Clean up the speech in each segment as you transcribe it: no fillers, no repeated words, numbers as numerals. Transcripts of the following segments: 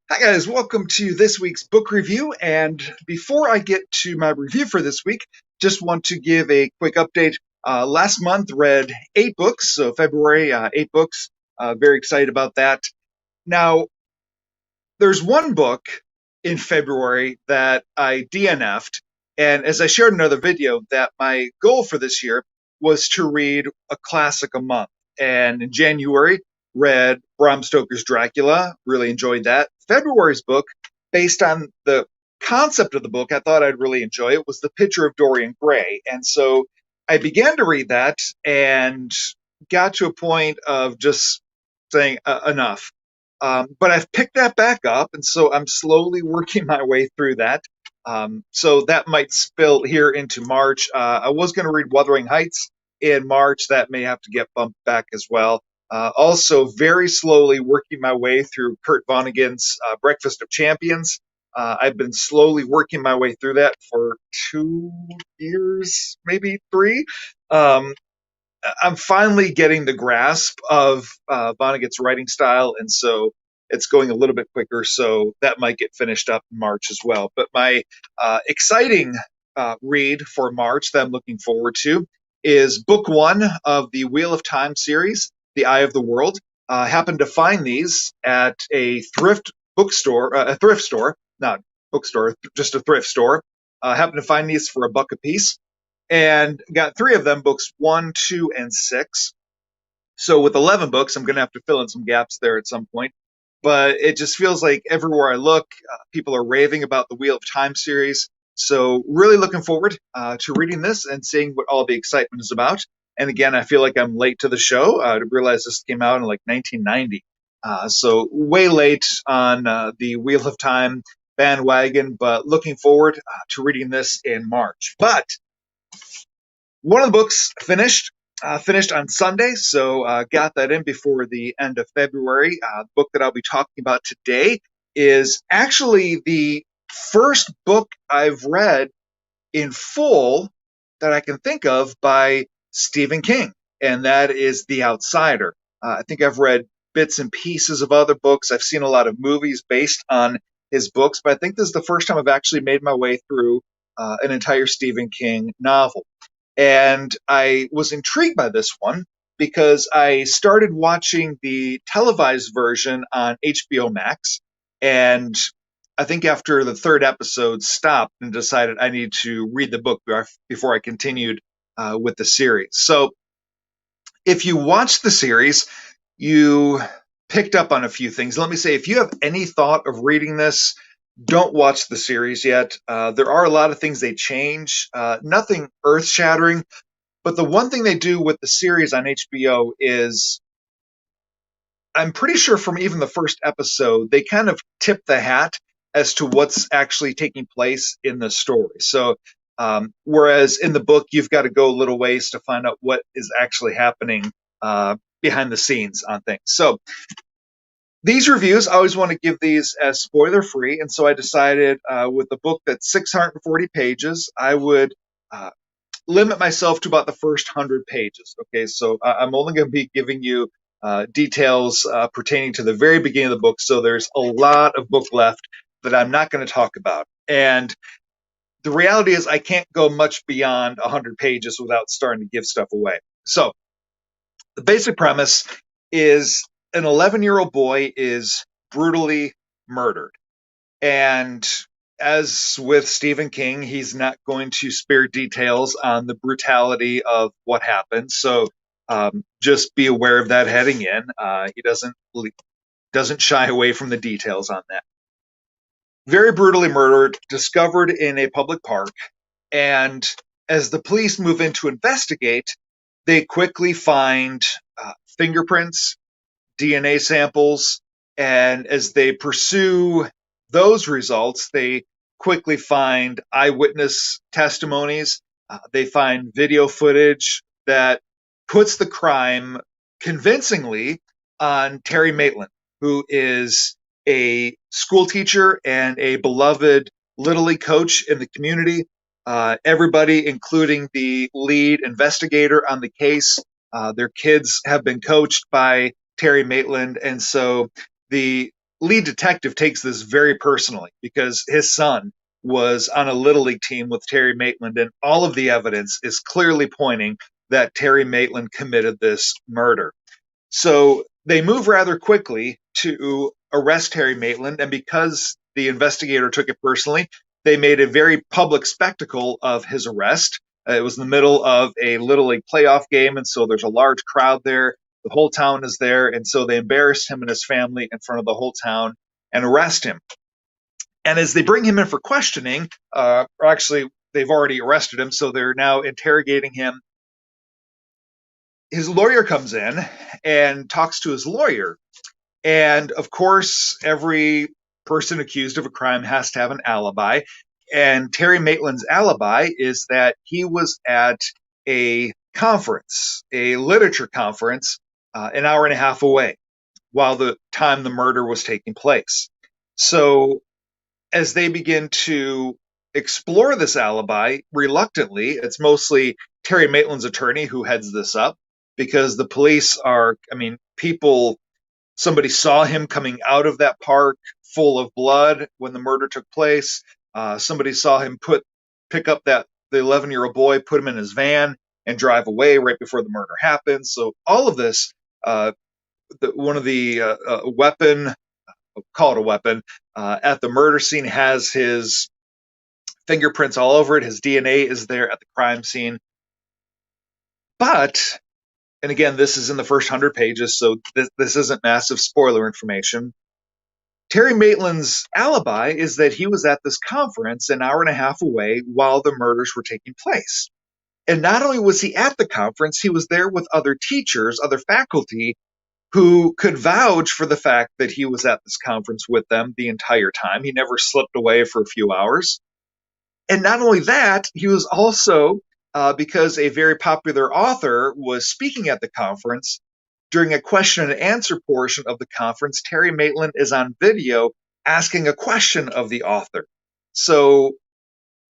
Hi, guys. Welcome to this week's book review. And before I get to my review for this week, just want to give a quick update. Last month, read 8 books. So, February, 8 books. Very excited about that. Now, there's one book in February that I DNF'd. And as I shared in another video, that my goal for this year was to read a classic a month. And in January, read Bram Stoker's Dracula. Really enjoyed that. February's book, based on the concept of the book, I thought I'd really enjoy it, was The Picture of Dorian Gray. And so I began to read that and got to a point of just saying, enough. But I've picked that back up, and so I'm slowly working my way through that. So that might spill here into March. I was going to read Wuthering Heights in March. That may have to get bumped back as well. Also, very slowly working my way through Kurt Vonnegut's Breakfast of Champions. I've been slowly working my way through that for 2 years, maybe three. Um, I'm finally getting the grasp of Vonnegut's writing style, and so it's going a little bit quicker. So that might get finished up in March as well. But my exciting read for March that I'm looking forward to is book one of the Wheel of Time series, The Eye of the World. I happened to find these at a thrift bookstore, a thrift store, not bookstore, just a thrift store. Happened to find these for $1 a piece and got 3 of them, books 1, 2, and 6. So with 11 books, I'm going to have to fill in some gaps there at some point. But it just feels like everywhere I look, people are raving about the Wheel of Time series. So really looking forward to reading this and seeing what all the excitement is about. And again, I feel like I'm late to the show. To realize this came out in like 1990. So way late on the Wheel of Time bandwagon, but looking forward to reading this in March. But one of the books finished on Sunday, so got that in before the end of February. The book that I'll be talking about today is actually the first book I've read in full that I can think of by Stephen King, and that is The Outsider. I think I've read bits and pieces of other books. I've seen a lot of movies based on his books, but I think this is the first time I've actually made my way through an entire Stephen King novel. And I was intrigued by this one because I started watching the televised version on HBO Max. And I think after the third episode, stopped and decided I need to read the book before I continued with the series. So if you watch the series, you picked up on a few things. Let me say, if you have any thought of reading this, don't watch the series yet. There are a lot of things they change, nothing earth shattering, but the one thing they do with the series on HBO is I'm pretty sure from even the first episode, they kind of tip the hat as to what's actually taking place in the story. So, whereas in the book, you've got to go a little ways to find out what is actually happening behind the scenes on things. So, these reviews, I always want to give these as spoiler free. And so I decided with a book that's 640 pages, I would uh, limit myself to about the first 100 pages. Okay, so I'm only going to be giving you details pertaining to the very beginning of the book. So there's a lot of book left that I'm not going to talk about. And the reality is, I can't go much beyond 100 pages without starting to give stuff away. So the basic premise is an 11-year-old boy is brutally murdered. And as with Stephen King, he's not going to spare details on the brutality of what happened. So just be aware of that heading in. He doesn't shy away from the details on that. Very brutally murdered, discovered in a public park, and as the police move in to investigate, they quickly find fingerprints, DNA samples, and as they pursue those results, they quickly find eyewitness testimonies. They find video footage that puts the crime convincingly on Terry Maitland, who is a school teacher and a beloved Little League coach in the community. Everybody, including the lead investigator on the case, their kids have been coached by Terry Maitland, and so the lead detective takes this very personally because his son was on a little league team with Terry Maitland, and all of the evidence is clearly pointing that Terry Maitland committed this murder. So they move rather quickly to arrest Terry Maitland, and because the investigator took it personally, they made a very public spectacle of his arrest. It was in the middle of a Little League playoff game, and so there's a large crowd there. The whole town is there, and so they embarrassed him and his family in front of the whole town and arrest him. And as they bring him in for questioning, or actually, they've already arrested him, so they're now interrogating him. His lawyer comes in and talks to his lawyer. And of course, every person accused of a crime has to have an alibi. And Terry Maitland's alibi is that he was at a conference, a literature conference, an hour and a half away while the time the murder was taking place. So as they begin to explore this alibi reluctantly, it's mostly Terry Maitland's attorney who heads this up because the police are, I mean, people, somebody saw him coming out of that park full of blood when the murder took place. Somebody saw him pick up the 11-year-old boy, put him in his van, and drive away right before the murder happened. So all of this, one of the weapon, call it a weapon, at the murder scene has his fingerprints all over it. His DNA is there at the crime scene. But, and again, this is in the first 100 pages, so this isn't massive spoiler information. Terry Maitland's alibi is that he was at this conference an hour and a half away while the murders were taking place. And not only was he at the conference, he was there with other teachers, other faculty who could vouch for the fact that he was at this conference with them the entire time. He never slipped away for a few hours. And not only that, he was also, because a very popular author was speaking at the conference, during a question and answer portion of the conference, Terry Maitland is on video asking a question of the author. So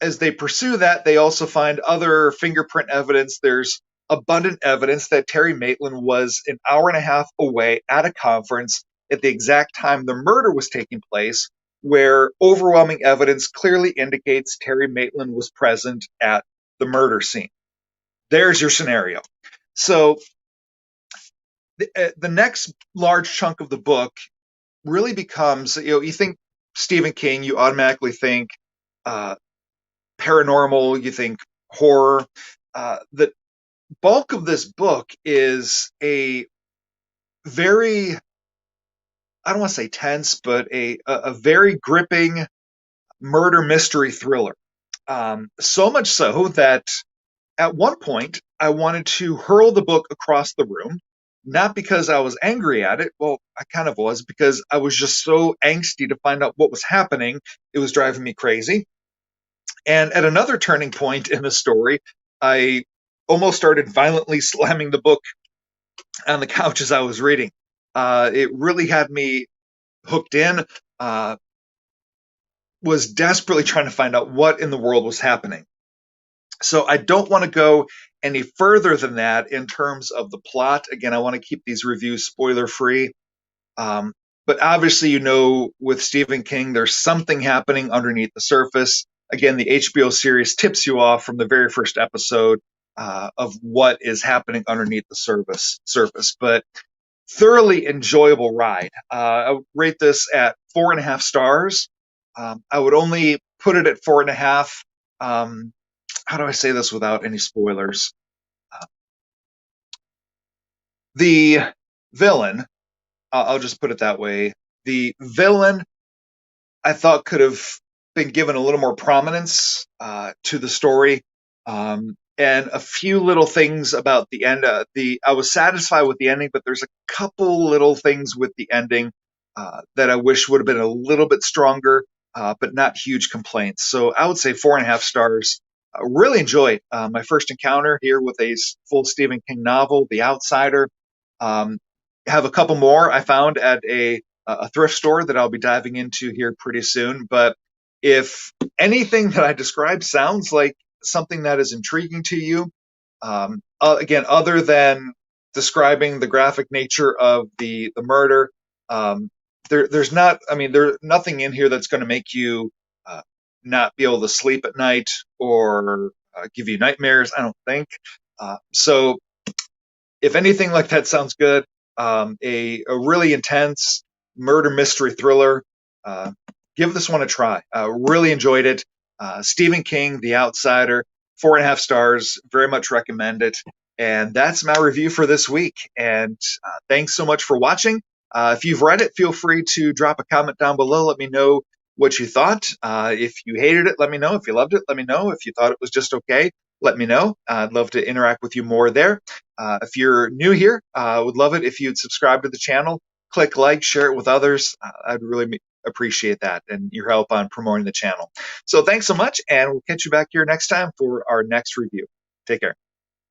as they pursue that, they also find other fingerprint evidence. There's abundant evidence that Terry Maitland was an hour and a half away at a conference at the exact time the murder was taking place, where overwhelming evidence clearly indicates Terry Maitland was present at the murder scene. There's your scenario. So the next large chunk of the book really becomes, you think Stephen King, you automatically think paranormal, you think horror. The bulk of this book is a very, I don't want to say tense, but a very gripping murder mystery thriller. So much so that at one point I wanted to hurl the book across the room, not because I was angry at it. Well, I kind of was, because I was just so angsty to find out what was happening. It was driving me crazy. And at another turning point in the story, I almost started violently slamming the book on the couch as I was reading. It really had me hooked in, was desperately trying to find out what in the world was happening. So I don't want to go any further than that in terms of the plot. Again, I want to keep these reviews spoiler free. But obviously, with Stephen King, there's something happening underneath the surface. Again, the HBO series tips you off from the very first episode of what is happening underneath the surface. But thoroughly enjoyable ride. I would rate this at 4.5 stars. I would only put it at 4.5. How do I say this without any spoilers? The villain, I'll just put it that way. The villain, I thought, could have been given a little more prominence to the story, and a few little things about the end. I was satisfied with the ending, but there's a couple little things with the ending that I wish would have been a little bit stronger, but not huge complaints. So I would say 4.5 stars. Really enjoyed my first encounter here with a full Stephen King novel, The Outsider. Have a couple more I found at a thrift store that I'll be diving into here pretty soon. But if anything that I described sounds like something that is intriguing to you, again, other than describing the graphic nature of the murder, there's not, I mean, there's nothing in here that's going to make you uh, not be able to sleep at night or give you nightmares, I don't think. So if anything like that sounds good, a really intense murder mystery thriller, uh, give this one a try. Really enjoyed it. Stephen King, The Outsider, 4.5 stars. Very much recommend it. And that's my review for this week. And thanks so much for watching. If you've read it, feel free to drop a comment down below. Let me know what you thought. If you hated it, let me know. If you loved it, let me know. If you thought it was just okay, let me know. I'd love to interact with you more there. If you're new here, I would love it if you'd subscribe to the channel, click like, share it with others. I'd really appreciate that and your help on promoting the channel. So thanks so much, and we'll catch you back here next time for our next review. Take care.